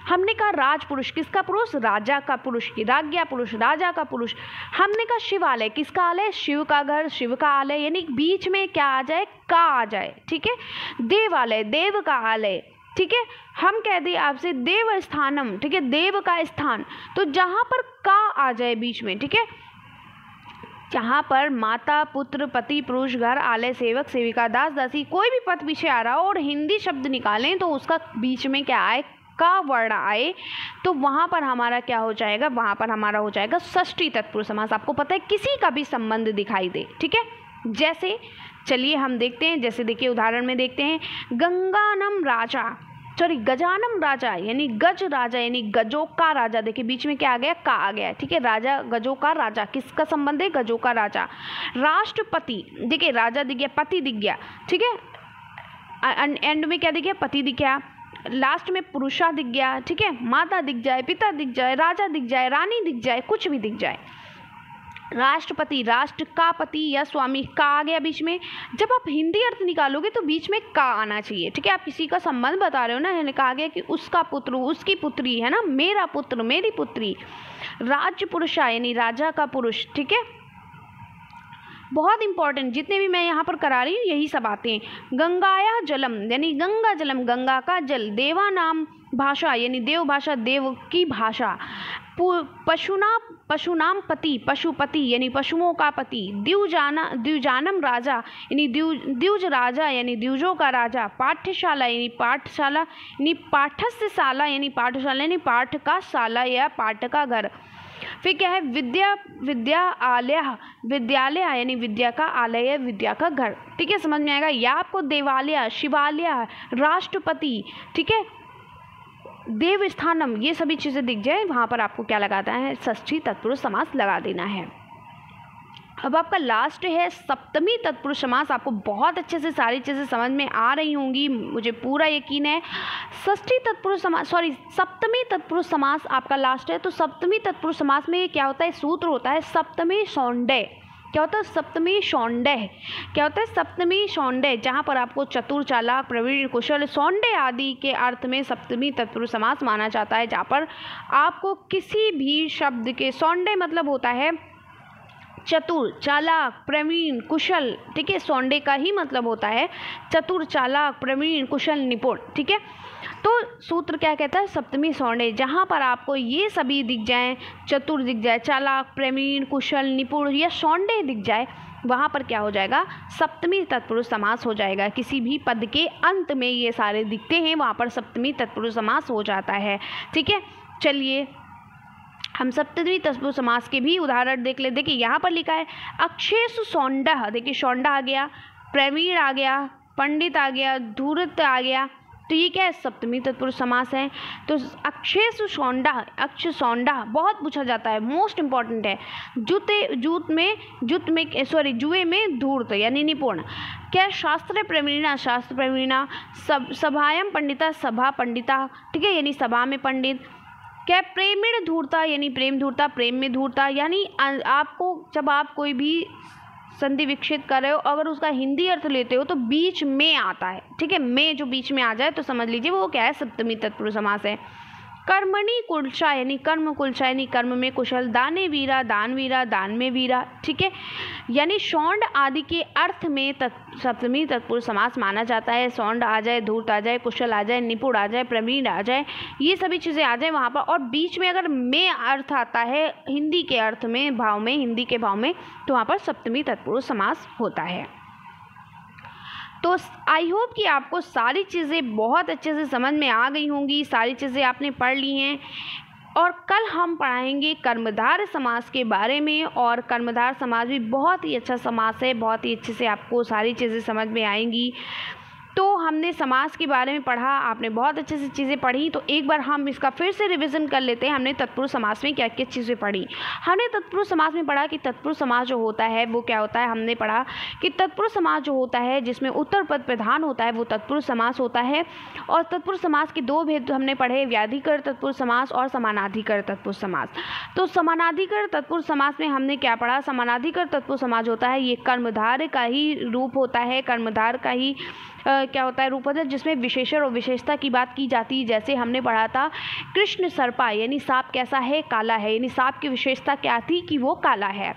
हमने कहा राजपुरुष, किसका पुरुष? राजा का पुरुष, राज्ञा पुरुष, राजा का पुरुष। हमने कहा शिवालय, किसका आलय? शिव का घर, शिव का आलय, यानी बीच में क्या आ जाए? का आ जाए। ठीक है, देवालय, देव का आलय। ठीक है, हम कह दें आपसे देव स्थानम, ठीक है, देव का स्थान, तो जहाँ पर का आ जाए बीच में, ठीक है, जहाँ पर माता पुत्र पति पुरुष घर आलय सेवक सेविका दास दासी, कोई भी पद पीछे आ रहा हो और हिंदी शब्द निकालें तो उसका बीच में क्या आए? का वर्ण आए, तो वहाँ पर हमारा क्या हो जाएगा? वहाँ पर हमारा हो जाएगा षष्ठी तत्पुरुष समास। आपको पता है किसी का भी संबंध दिखाई दे। ठीक है, जैसे चलिए हम देखते हैं, जैसे देखिए उदाहरण में देखते हैं, गंगानम राजा, सॉरी गजानम राजा, यानी गज राजा, यानी गजों का राजा। देखिए बीच में क्या आ गया? का आ गया। ठीक है, राजा गजों का राजा, किसका संबंध है? गजों का राजा। राष्ट्रपति, देखिए राजा दिख गया, पति दिख गया, ठीक है, एंड में क्या दिख गया? पति दिख गया, लास्ट में पुरुषा दिख गया। ठीक है, माता दिख जाए, पिता दिख जाए, राजा दिख जाए, रानी दिख जाए, कुछ भी दिख जाए। राष्ट्रपति, राष्ट्र का पति या स्वामी, का आ गया बीच में। जब आप हिंदी अर्थ निकालोगे तो बीच में का आना चाहिए। ठीक है, आप किसी का संबंध बता रहे हो ना, यानी कहा गया कि उसका पुत्र, उसकी पुत्री, है ना, मेरा पुत्र मेरी पुत्री। राज्य पुरुषा यानी राजा का पुरुष। ठीक है, बहुत इंपॉर्टेंट, जितने भी मैं यहाँ पर करा रही हूँ यही सब आते हैं। गंगाया जलम यानी गंगा जलम, गंगा का जल। देवा नाम भाषा यानी देव भाषा, देव की भाषा। पशुनाम पति, पशुपति यानी पशुओं का पति। द्विजानम राजा यानी द्विज राजा यानी द्विजों का राजा। पाठशाला यानी पाठशाला यानी पाठस्य शाला यानी पाठशाला यानी पाठ का शाला या पाठ का घर। फिर क्या है, विद्यालय यानी विद्या का आलय, विद्या का घर। ठीक है, समझ में आएगा। या आपको देवालय, शिवालय, राष्ट्रपति, ठीक है, देव स्थानम, ये सभी चीज़ें दिख जाए, वहाँ पर आपको क्या लगाना है, षष्ठी तत्पुरुष समास लगा देना है। अब आपका लास्ट है सप्तमी तत्पुरुष समास। आपको बहुत अच्छे से सारी चीज़ें समझ में आ रही होंगी, मुझे पूरा यकीन है। षष्ठी तत्पुरुष समास, सप्तमी तत्पुरुष समास आपका लास्ट है। तो सप्तमी तत्पुरुष समास में क्या होता है, सूत्र होता है सप्तमी सौंडय। क्या होता है, सप्तमी सौंडय। क्या होता है, सप्तमी सौंडय, जहाँ पर आपको चतुर, चालाक, प्रवीण, कुशल, सौंडय आदि के अर्थ में सप्तमी तत्पुरुष समास माना जाता है। जहाँ पर आपको किसी भी शब्द के, सौंडय मतलब होता है चतुर, चालाक, प्रवीण, कुशल। ठीक है, सौंडे का ही मतलब होता है चतुर, चालाक, प्रवीण, कुशल, निपुण। ठीक है, तो सूत्र क्या कहता है, सप्तमी सौंडे, जहाँ पर आपको ये सभी दिख जाएं, चतुर दिख जाए, चालाक, प्रवीण, कुशल, निपुण या सौंडे दिख जाए, वहाँ पर क्या हो जाएगा, सप्तमी तत्पुरुष समास हो जाएगा। किसी भी पद के अंत में ये सारे दिखते हैं, वहाँ पर सप्तमी तत्पुरुष समास हो जाता है। ठीक है, चलिए हम सप्तमी तत्पुरुष समास के भी उदाहरण देख ले। देखिए यहाँ पर लिखा है अक्षेषु सौंडः। देखिए सौंडः आ गया, प्रवीण आ गया, पंडित आ गया, धूर्त आ गया। तो ये क्या है, सप्तमी तत्पुरुष समास है। तो अक्षेषु सौंडः, अक्ष सौंडः बहुत पूछा जाता है, मोस्ट इंपॉर्टेंट है। जुए में धूर्त यानी निपुण। क्या, शास्त्र प्रवीणा, शास्त्र प्रवीणा। सभायाम पंडिता, सभा पंडिता। ठीक है, यानी सभा में पंडित। क्या, प्रेमिण धूर्ता यानी प्रेम धूर्ता, प्रेम में धूर्ता। यानी आपको जब आप कोई भी संधि विकसित कर रहे हो, अगर उसका हिंदी अर्थ लेते हो तो बीच में आता है। ठीक है, में जो बीच में आ जाए तो समझ लीजिए वो क्या है, सप्तमी तत्पुरुष समास है। कर्मणि कुलशा यानी कर्म कुलशा यानी कर्म में कुशल। दाने वीरा, दान वीरा, दान में वीरा। ठीक है, यानी सौंड आदि के अर्थ में सप्तमी तत्पुरुष समास माना जाता है। सौंड आ जाए, धूर्त आ जाए, कुशल आ जाए, निपुण आ जाए, प्रवीण आ जाए, ये सभी चीज़ें आ जाए वहाँ पर। और बीच में अगर में अर्थ आता है हिंदी के अर्थ में, भाव में, हिंदी के भाव में, तो वहाँ पर सप्तमी तत्पुरुष समास होता है। तो आई होप कि आपको सारी चीज़ें बहुत अच्छे से समझ में आ गई होंगी, सारी चीज़ें आपने पढ़ ली हैं। और कल हम पढ़ाएंगे कर्मधारय समास के बारे में। और कर्मधारय समास भी बहुत ही अच्छा समास है, बहुत ही अच्छे से आपको सारी चीज़ें समझ में आएंगी। तो हमने समास के बारे में पढ़ा, आपने बहुत अच्छे से चीज़ें पढ़ी। तो एक बार हम इसका फिर से रिवीजन कर लेते हैं। हमने तत्पुरुष समास में क्या क्या चीज़ें पढ़ी। हमने तत्पुरुष समास में पढ़ा कि तत्पुरुष समास जो होता है वो क्या होता है। हमने पढ़ा कि तत्पुरुष समास जो होता है जिसमें उत्तर पद प्रधान होता है वो तत्पुरुष समास होता है। और तत्पुरुष समास के दो भेद हमने पढ़े, व्याधिकर तत्पुरुष समास और समानाधिकर तत्पुरुष समास। तो समानाधिकर तत्पुरुष समास में हमने क्या पढ़ा, समानाधिकर तत्पुरुष समास होता है ये कर्मधारय का ही रूप होता है, कर्मधारय का ही क्या होता है, रूप होता है, जिसमें विशेषण और विशेषता की बात की जाती है। जैसे हमने पढ़ा था कृष्ण सर्पा यानी सांप कैसा है, काला है, यानी सांप की विशेषता क्या थी कि वो काला है।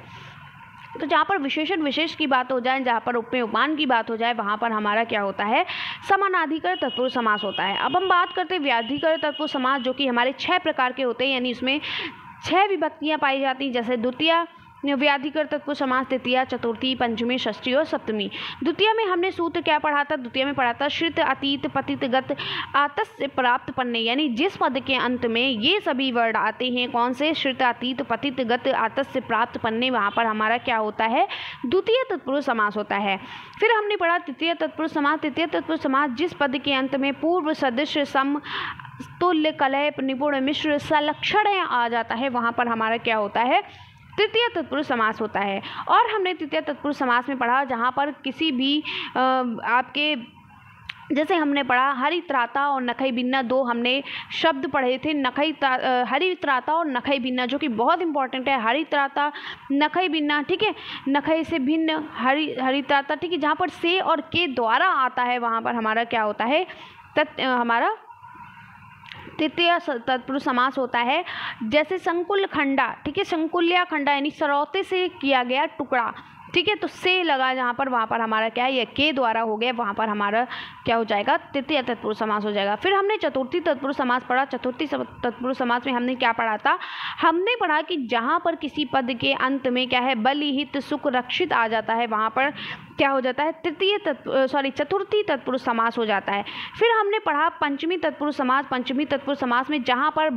तो जहाँ पर विशेषण विशेष की बात हो जाए, जहाँ पर उपमेय उपमान की बात हो जाए, वहाँ पर हमारा क्या होता है, समानाधिकर तत्पुरुष समास होता है। अब हम बात करते हैं व्याधिकर तत्पुरुष समास, जो कि हमारे 6 प्रकार के होते हैं, यानी इसमें 6 विभक्तियाँ पाई जाती हैं। जैसे द्वितीय व्याधिकर तत्पुरुष समास, तृतीया, चतुर्थी, पंचमी, षष्ठी और सप्तमी। द्वितीय में हमने सूत्र क्या पढ़ा था, द्वितीय में पढ़ा था श्रित, अतीत, पतित, गत, आतस्य प्राप्त पन्ने, यानी जिस पद के अंत में ये सभी वर्ड आते हैं, कौन से, श्रित, अतीत, पतित, गत, आतस्य प्राप्त पन्ने, वहाँ पर हमारा क्या होता है, द्वितीय तत्पुरुष समास होता है। फिर हमने पढ़ा तृतीय तत्पुरुष समास। तृतीय तत्पुरुष समास जिस पद के अंत में पूर्व, सदृश, सम, तुल्य, कलह, निपुण, मिश्र, सलक्षण आ जाता है, वहाँ पर हमारा क्या होता है, तृतीय तत्पुरुष समास होता है। और हमने तृतीय तत्पुरुष समास में पढ़ा जहाँ पर किसी भी आपके, जैसे हमने पढ़ा हरित्राता और नखई भिन्ना, 2 हमने शब्द पढ़े थे, हरित्राता और नखई भिन्ना, जो कि बहुत इंपॉर्टेंट है। हरित्राता, नखई भिन्ना, ठीक है, नखई से भिन्न हरित्राता, ठीक है, जहाँ पर से और के द्वारा आता है वहाँ पर हमारा क्या होता है, हमारा तृतीय तत्पुरुष समास होता है। जैसे संकुल खंडा, ठीक है, संकुल्या खंडा यानी सरौते से किया गया टुकड़ा, ठीक है। तो से लगा जहाँ पर, वहाँ पर हमारा क्या है, ये के द्वारा हो गया, वहाँ पर हमारा क्या हो जाएगा, तृतीय तत्पुरुष समास हो जाएगा। फिर हमने चतुर्थी तत्पुरुष समास पढ़ा। चतुर्थी तत्पुरुष समास में हमने क्या पढ़ा था, हमने पढ़ा कि जहाँ पर किसी पद के अंत में क्या है, बलि हित सुख रक्षित आ जाता है, वहाँ पर क्या हो जाता है, चतुर्थी तत्पुरुष समास हो जाता है। फिर हमने पढ़ा पंचमी तत्पुरुष समास। पंचमी तत्पुरुष समास में जहाँ पर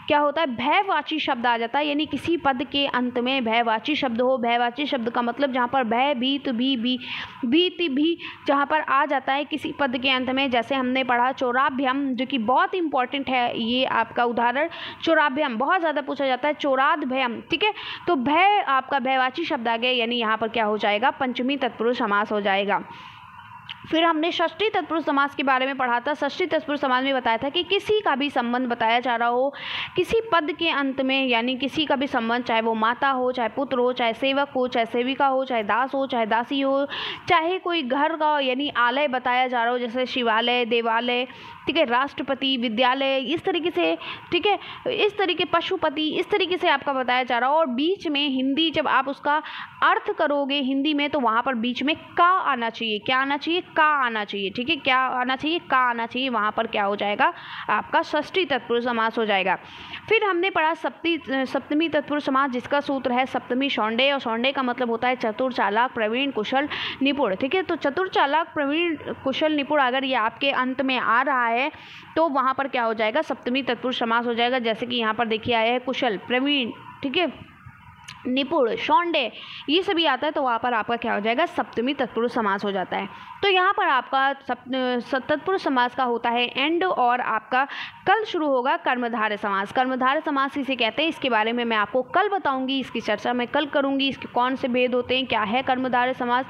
क्या होता है, भयवाची शब्द आ जाता है, यानी किसी पद के अंत में भयवाची शब्द हो। भयवाची शब्द का मतलब जहाँ पर भय भीत भी जहाँ पर आ जाता है किसी पद के अंत में। जैसे हमने पढ़ा चोराभ्यम, जो कि बहुत इंपॉर्टेंट है, ये आपका उदाहरण चोराभ्यम बहुत ज़्यादा पूछा जाता है, चोराद भयम, ठीक है। तो भय आपका भयवाची शब्द आ गया, यानी यहाँ पर क्या हो जाएगा, पंचमी तत्पुरुष समास हो जाएगा। फिर हमने षष्ठी तत्पुरुष समास के बारे में पढ़ा था। षष्ठी तत्पुरुष समास में बताया था कि किसी का भी संबंध बताया जा रहा हो किसी पद के अंत में, यानी किसी का भी संबंध, चाहे वो माता हो, चाहे पुत्र हो, चाहे सेवक हो, चाहे सेविका हो, चाहे दास हो, चाहे दासी हो, चाहे कोई घर का यानी आलय बताया जा रहा हो, जैसे शिवालय, देवालय, ठीक है, राष्ट्रपति, विद्यालय, इस तरीके से, ठीक है, इस तरीके पशुपति, इस तरीके से आपका बताया जा रहा हो। और बीच में हिंदी जब आप उसका अर्थ करोगे हिंदी में, तो वहाँ पर बीच में का आना चाहिए। क्या आना चाहिए, का आना चाहिए, ठीक है, क्या आना चाहिए, का आना चाहिए। वहाँ पर क्या हो जाएगा, आपका षष्ठी तत्पुरुष समास हो जाएगा। फिर हमने पढ़ा सप्तमी तत्पुरुष समास, जिसका सूत्र है सप्तमी शौंडे, और शौंडे का मतलब होता है चतुर, चालाक, प्रवीण, कुशल, निपुण, ठीक है। तो चतुर, चालाक, प्रवीण, कुशल, निपुण अगर ये आपके अंत में आ रहा है तो वहाँ पर क्या हो जाएगा, सप्तमी तत्पुरुष समास हो जाएगा। जैसे कि यहाँ पर देखिए आया है कुशल, प्रवीण, ठीक है, निपुण, शौंडे, ये सभी आता है, तो वहाँ पर आपका क्या हो जाएगा, सप्तमी तत्पुरुष समास हो जाता है। तो यहाँ पर आपका तत्पुरुष समास का होता है एंड, और आपका कल शुरू होगा कर्मधारय समास। कर्मधारय समास इसे कहते हैं, इसके बारे में मैं आपको कल बताऊंगी, इसकी चर्चा मैं कल करूंगी, इसके कौन से भेद होते हैं, क्या है कर्मधारय समास,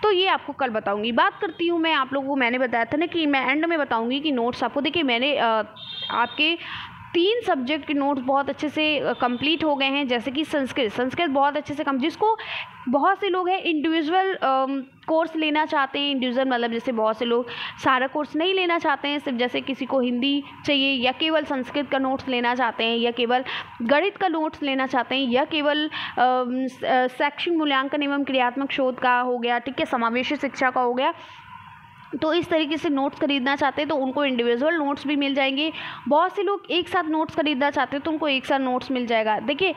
तो ये आपको कल बताऊंगी। बात करती हूँ मैं आप लोगों को, मैंने बताया था ना कि मैं एंड में बताऊँगी कि नोट्स आपको, देखिए मैंने आपके 3 सब्जेक्ट के नोट्स बहुत अच्छे से कंप्लीट हो गए हैं। जैसे कि संस्कृत बहुत अच्छे से जिसको बहुत से लोग हैं इंडिविजुअल कोर्स लेना चाहते हैं, इंडिविजुअल मतलब जैसे बहुत से लोग सारा कोर्स नहीं लेना चाहते हैं, सिर्फ जैसे किसी को हिंदी चाहिए, या केवल संस्कृत का नोट्स लेना चाहते हैं, या केवल गणित का नोट्स लेना चाहते हैं, या केवल शैक्षिक मूल्यांकन एवं क्रियात्मक शोध का हो गया, ठीक है, समावेशी शिक्षा का हो गया। तो इस तरीके से नोट्स खरीदना चाहते हैं तो उनको इंडिविजुअल नोट्स भी मिल जाएंगे। बहुत से लोग एक साथ नोट्स खरीदना चाहते हैं तो उनको एक साथ नोट्स मिल जाएगा। देखिए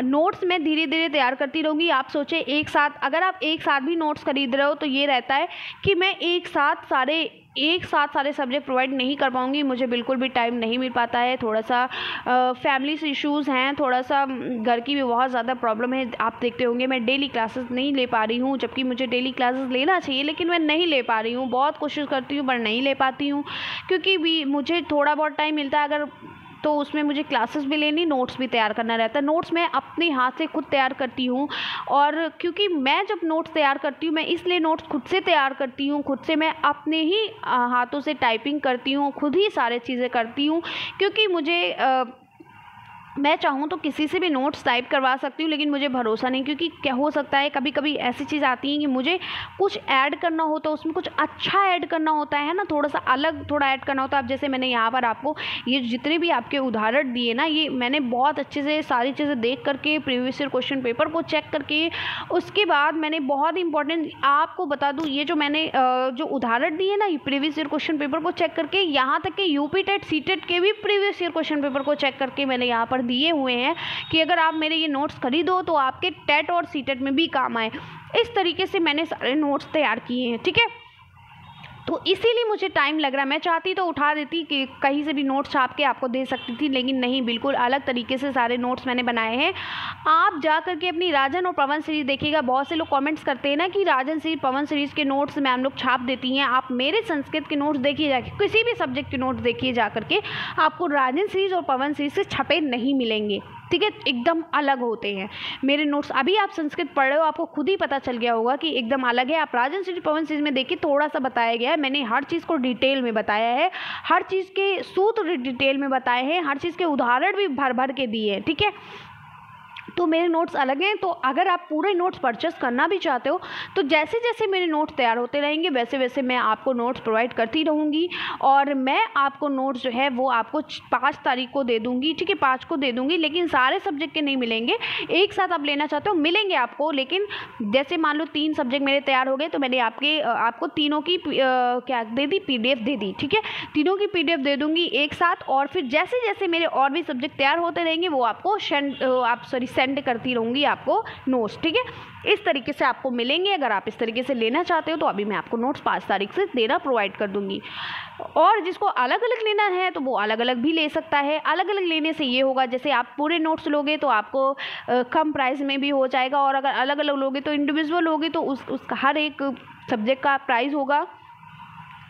नोट्स मैं धीरे धीरे तैयार करती रहूँगी। आप सोचें एक साथ, अगर आप एक साथ भी नोट्स खरीद रहे हो तो ये रहता है कि मैं एक साथ सारे सब्जेक्ट प्रोवाइड नहीं कर पाऊँगी, मुझे बिल्कुल भी टाइम नहीं मिल पाता है, थोड़ा सा फैमिली से इश्यूज़ हैं, थोड़ा सा घर की भी बहुत ज़्यादा प्रॉब्लम है। आप देखते होंगे मैं डेली क्लासेस नहीं ले पा रही हूँ, जबकि मुझे डेली क्लासेस लेना चाहिए, लेकिन मैं नहीं ले पा रही हूँ। बहुत कोशिश करती हूँ पर नहीं ले पाती हूँ, क्योंकि भी मुझे थोड़ा बहुत टाइम मिलता है अगर, तो उसमें मुझे क्लासेस भी लेनी, नोट्स भी तैयार करना रहता है। नोट्स मैं अपने हाथ से खुद तैयार करती हूँ, और क्योंकि मैं जब नोट्स तैयार करती हूँ, मैं इसलिए नोट्स खुद से तैयार करती हूँ, खुद से मैं अपने ही हाथों से टाइपिंग करती हूँ, खुद ही सारे चीज़ें करती हूँ, क्योंकि मुझे मैं चाहूँ तो किसी से भी नोट्स टाइप करवा सकती हूँ, लेकिन मुझे भरोसा नहीं, क्योंकि क्या हो सकता है कभी कभी ऐसी चीज़ आती है कि मुझे कुछ ऐड करना होता है, उसमें कुछ अच्छा ऐड करना होता है ना, थोड़ा सा अलग थोड़ा ऐड करना होता है। अब जैसे मैंने यहाँ पर आपको ये जितने भी आपके उदाहरण दिए ना, ये मैंने बहुत अच्छे से सारी चीज़ें देख करके प्रीवियस ईयर क्वेश्चन पेपर को चेक करके, उसके बाद मैंने बहुत इंपॉर्टेंट आपको बता दूँ, ये जो मैंने जो उदाहरण दिए ना, प्रीवियस ईयर क्वेश्चन पेपर को चेक करके, यहाँ तक कि यूपी टेट सी टेट के भी प्रीवियस ईयर क्वेश्चन पेपर को चेक करके मैंने यहाँ पर दिए हुए हैं कि अगर आप मेरे ये नोट्स खरीदो तो आपके टेट और सीटेट में भी काम आए। इस तरीके से मैंने सारे नोट्स तैयार किए हैं, ठीक है। तो इसीलिए मुझे टाइम लग रहा है। मैं चाहती तो उठा देती कि कहीं से भी नोट्स छाप के आपको दे सकती थी, लेकिन नहीं, बिल्कुल अलग तरीके से सारे नोट्स मैंने बनाए हैं। आप जा करके अपनी राजन और पवन सीरीज़ देखिएगा। बहुत से लोग कमेंट्स करते हैं ना कि राजन सीरीज़, पवन सीरीज़ के नोट्स मैम लोग छाप देती हैं। आप मेरे संस्कृत के नोट्स देखिए जाके, किसी भी सब्जेक्ट के नोट्स देखिए जा करके, आपको राजन सीरीज़ और पवन सीरीज़ से छपे नहीं मिलेंगे, ठीक है, एकदम अलग होते हैं मेरे नोट्स। अभी आप संस्कृत पढ़ रहे हो, आपको खुद ही पता चल गया होगा कि एकदम अलग है। आप राजन सीरीज, पवन सीरीज में देखिए, थोड़ा सा बताया गया है, मैंने हर चीज़ को डिटेल में बताया है, हर चीज़ के सूत्र डिटेल में बताए हैं, हर चीज़ के उदाहरण भी भर भर के दिए हैं, ठीक है। तो मेरे नोट्स अलग हैं। तो अगर आप पूरे नोट्स परचेस करना भी चाहते हो तो जैसे जैसे मेरे नोट्स तैयार होते रहेंगे वैसे वैसे मैं आपको नोट्स प्रोवाइड करती रहूँगी। और मैं आपको नोट्स जो है वो आपको 5 तारीख को दे दूँगी, ठीक है, 5 को दे दूँगी, लेकिन सारे सब्जेक्ट के नहीं मिलेंगे। एक साथ आप लेना चाहते हो मिलेंगे आपको, लेकिन जैसे मान लो 3 सब्जेक्ट मेरे तैयार हो गए तो मैंने आपको तीनों की क्या दे दी, PDF दे दी, ठीक है, तीनों की PDF दे दूँगी एक साथ। और फिर जैसे जैसे मेरे और भी सब्जेक्ट तैयार होते रहेंगे वो आपको सेंड करती रहूँगी आपको नोट्स, ठीक है। इस तरीके से आपको मिलेंगे। अगर आप इस तरीके से लेना चाहते हो तो अभी मैं आपको नोट्स 5 तारीख से देना प्रोवाइड कर दूँगी। और जिसको अलग अलग लेना है तो वो अलग अलग भी ले सकता है। अलग अलग लेने से ये होगा, जैसे आप पूरे नोट्स लोगे तो आपको कम प्राइस में भी हो जाएगा, और अगर अलग अलग लोगे तो इंडिविजुअल लोगे तो उसका हर एक सब्जेक्ट का प्राइस होगा,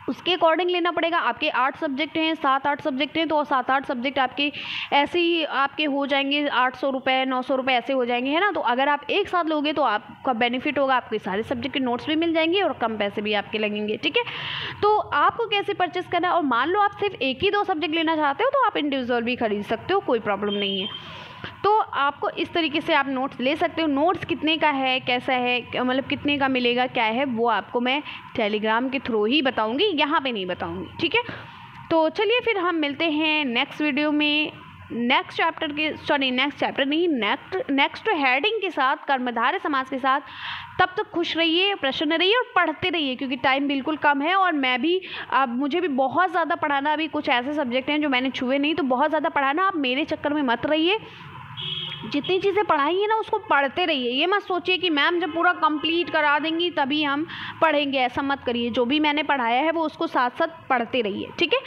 उसके अकॉर्डिंग लेना पड़ेगा। आपके 8 सब्जेक्ट हैं, 7-8 सब्जेक्ट हैं, तो 7-8 सब्जेक्ट आपके ऐसे ही आपके हो जाएंगे 800 रुपये 900 रुपये ऐसे हो जाएंगे, है ना। तो अगर आप एक साथ लोगे तो आपका बेनिफिट होगा, आपके सारे सब्जेक्ट के नोट्स भी मिल जाएंगे और कम पैसे भी आपके लगेंगे, ठीक है। तो आपको कैसे परचेस करना है, और मान लो आप सिर्फ 1 ही 2 सब्जेक्ट लेना चाहते हो तो आप इंडिविजुअल भी खरीद सकते हो, कोई प्रॉब्लम नहीं है। तो आपको इस तरीके से आप नोट्स ले सकते हो। नोट्स कितने का है, कैसा है, मतलब कितने का मिलेगा, क्या है, वो आपको मैं टेलीग्राम के थ्रू ही बताऊंगी, यहाँ पे नहीं बताऊंगी, ठीक है। तो चलिए फिर हम मिलते हैं नेक्स्ट वीडियो में नेक्स्ट हेडिंग के साथ, कर्मधारय समास के साथ। तब तक खुश रहिए, प्रसन्न रहिए और पढ़ते रहिए, क्योंकि टाइम बिल्कुल कम है। और मैं भी अब मुझे भी बहुत ज़्यादा पढ़ाना, अभी कुछ ऐसे सब्जेक्ट हैं जो मैंने छुए नहीं, तो बहुत ज़्यादा पढ़ाना। आप मेरे चक्कर में मत रहिए, जितनी चीज़ें पढ़ाई है ना उसको पढ़ते रहिए। ये मत सोचिए कि मैम जब पूरा कंप्लीट करा देंगी तभी हम पढ़ेंगे, ऐसा मत करिए। जो भी मैंने पढ़ाया है वो उसको साथ साथ पढ़ते रहिए, ठीक है।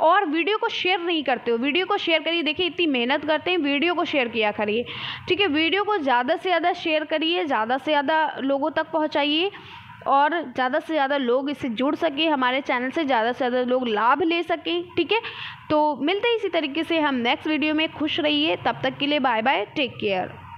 और वीडियो को शेयर नहीं करते हो, वीडियो को शेयर करिए। देखिए इतनी मेहनत करते हैं, वीडियो को शेयर किया करिए, ठीक है। वीडियो को ज़्यादा से ज़्यादा शेयर करिए, ज़्यादा से ज़्यादा लोगों तक पहुँचाइए, और ज़्यादा से ज़्यादा लोग इससे जुड़ सके, हमारे चैनल से ज़्यादा लोग लाभ ले सकें, ठीक है। तो मिलते हैं इसी तरीके से हम नेक्स्ट वीडियो में। खुश रहिए, तब तक के लिए बाय बाय, टेक केयर।